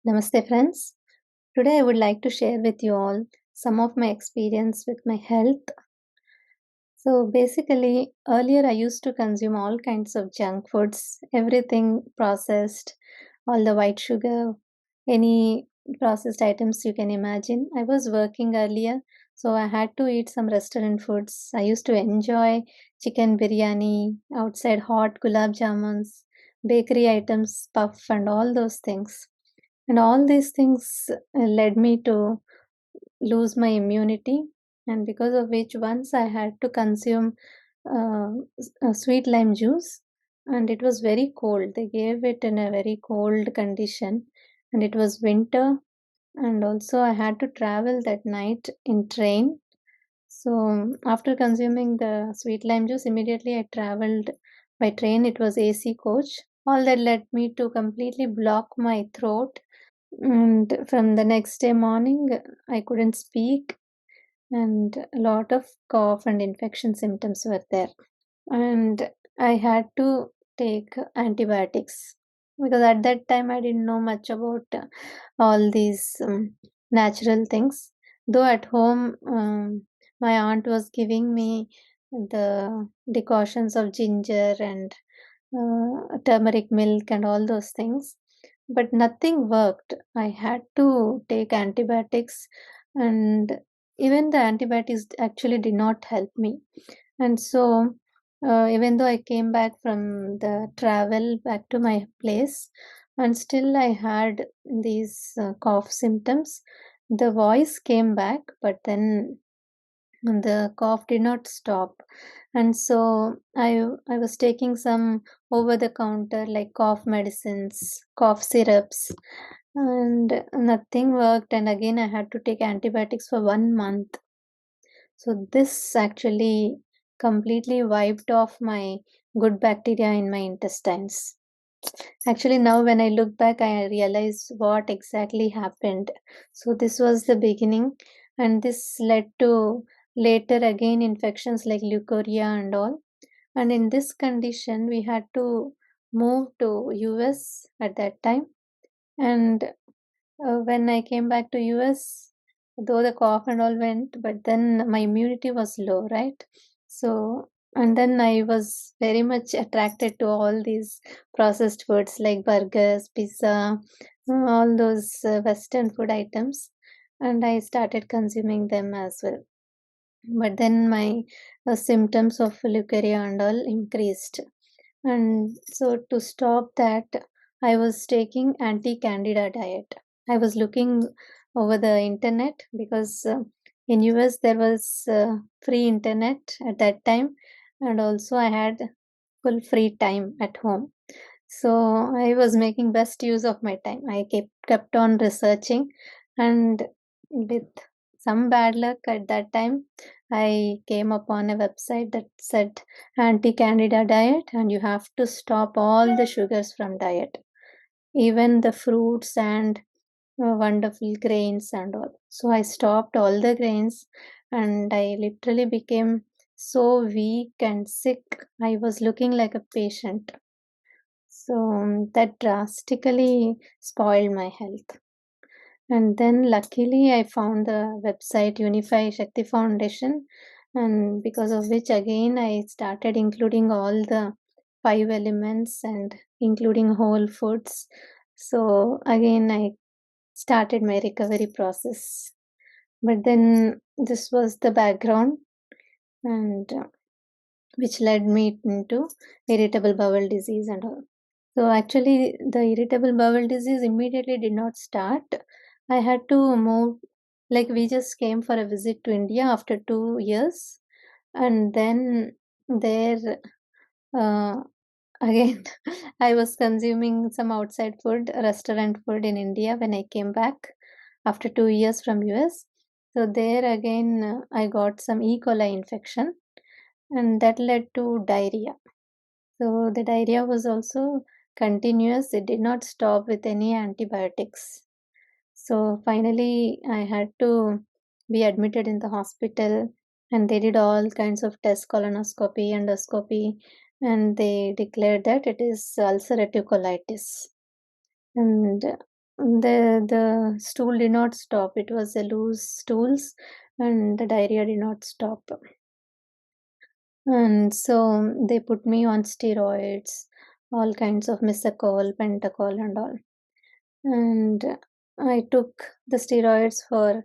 Namaste, friends. Today, I would like to share with you all some of my experience with my health. So, basically, earlier I used to consume all kinds of junk foods, everything processed, all the white sugar, any processed items you can imagine. I was working earlier, so I had to eat some restaurant foods. I used to enjoy chicken biryani, outside hot gulab jamuns, bakery items, puff, and all those things. And all these things led me to lose my immunity, and because of which, once I had to consume sweet lime juice, and it was very cold. They gave it in a very cold condition, and it was winter, and also I had to travel that night in train. So after consuming the sweet lime juice, immediately I traveled by train. It was AC coach. All that led me to completely block my throat, and from the next day morning, I couldn't speak, and a lot of cough and infection symptoms were there. And I had to take antibiotics because at that time I didn't know much about all these natural things. Though at home, my aunt was giving me the decoctions of ginger and turmeric milk and all those things, but nothing worked. I had to take antibiotics, and even the antibiotics actually did not help me. And so, even though I came back from the travel back to my place, and still I had these cough symptoms, the voice came back, but then the cough did not stop. And so I was taking some over the counter like cough medicines, cough syrups, and nothing worked. And again, I had to take antibiotics for 1 month. So this actually completely wiped off my good bacteria in my intestines. Actually, now when I look back, I realize what exactly happened. So this was the beginning, and this led to later again infections like leukorrhea and all. And in this condition, we had to move to US at that time. And when I came back to US, though the cough and all went, but then my immunity was low, right? So, and then I was very much attracted to all these processed foods like burgers, pizza, all those Western food items, and I started consuming them as well. But then my symptoms of leukorrhea and all increased. And so to stop that, I was taking anti-candida diet. I was looking over the internet because in US there was free internet at that time, and also I had full free time at home. So I was making best use of my time. I kept on researching, and with some bad luck at that time, I came upon a website that said anti-candida diet, and you have to stop all the sugars from diet, even the fruits and wonderful grains and all. So I stopped all the grains, and I literally became so weak and sick. I was looking like a patient. So that drastically spoiled my health. And then luckily I found the website Uni5 Shakti Foundation, and because of which again I started including all the 5 elements and including whole foods. So again I started my recovery process. But then this was the background, and which led me into irritable bowel disease and all. So actually, the irritable bowel disease immediately did not start. I had to move, like we just came for a visit to India after 2 years, and then there uh, again I was consuming some outside food, restaurant food in India when I came back after 2 years from US. So there again I got some E. coli infection, and that led to diarrhea. So the diarrhea was also continuous. It did not stop with any antibiotics. So finally, I had to be admitted in the hospital, and they did all kinds of tests, colonoscopy, endoscopy, and they declared that it is ulcerative colitis. And The stool did not stop. It was a loose stools, and the diarrhea did not stop. And so they put me on steroids, all kinds of Misacol, Pentacol, and all. And I took the steroids for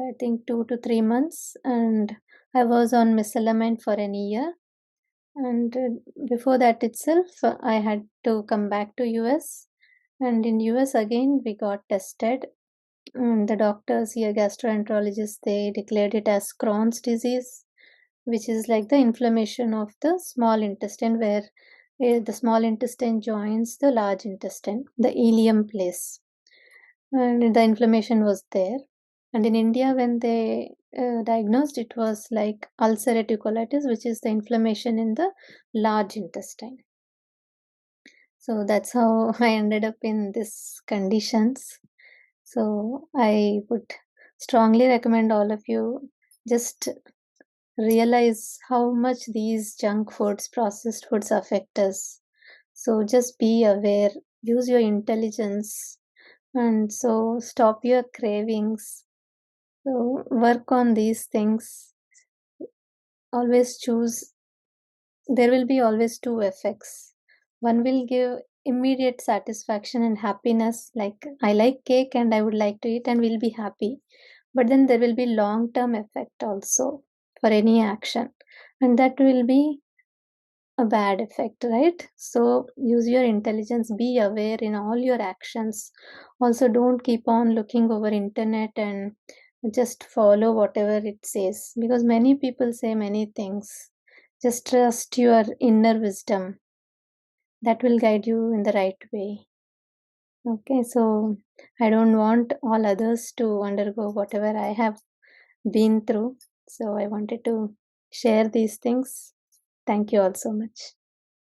I think 2 to 3 months, and I was on mesalamine for an year. And before that itself, I had to come back to US. And in US again, we got tested. And the doctors here, gastroenterologists, they declared it as Crohn's disease, which is like the inflammation of the small intestine, where the small intestine joins the large intestine, the ileum place, and the inflammation was there. And in India, when they diagnosed, it was like ulcerative colitis, which is the inflammation in the large intestine. So that's how I ended up in these conditions. So I would strongly recommend all of you just realize how much these junk foods, processed foods affect us. So just be aware, use your intelligence, and so stop your cravings. So work on these things. Always choose, there will be always two effects. One will give immediate satisfaction and happiness, like I like cake and I would like to eat and will be happy. But then there will be long term effect also for any action, and that will be a bad effect, right? So use your intelligence, be aware in all your actions. Also, don't keep on looking over internet and just follow whatever it says, because many people say many things. Just trust your inner wisdom, that will guide you in the right way. Okay, so I don't want all others to undergo whatever I have been through, so I wanted to share these things. Thank you all so much.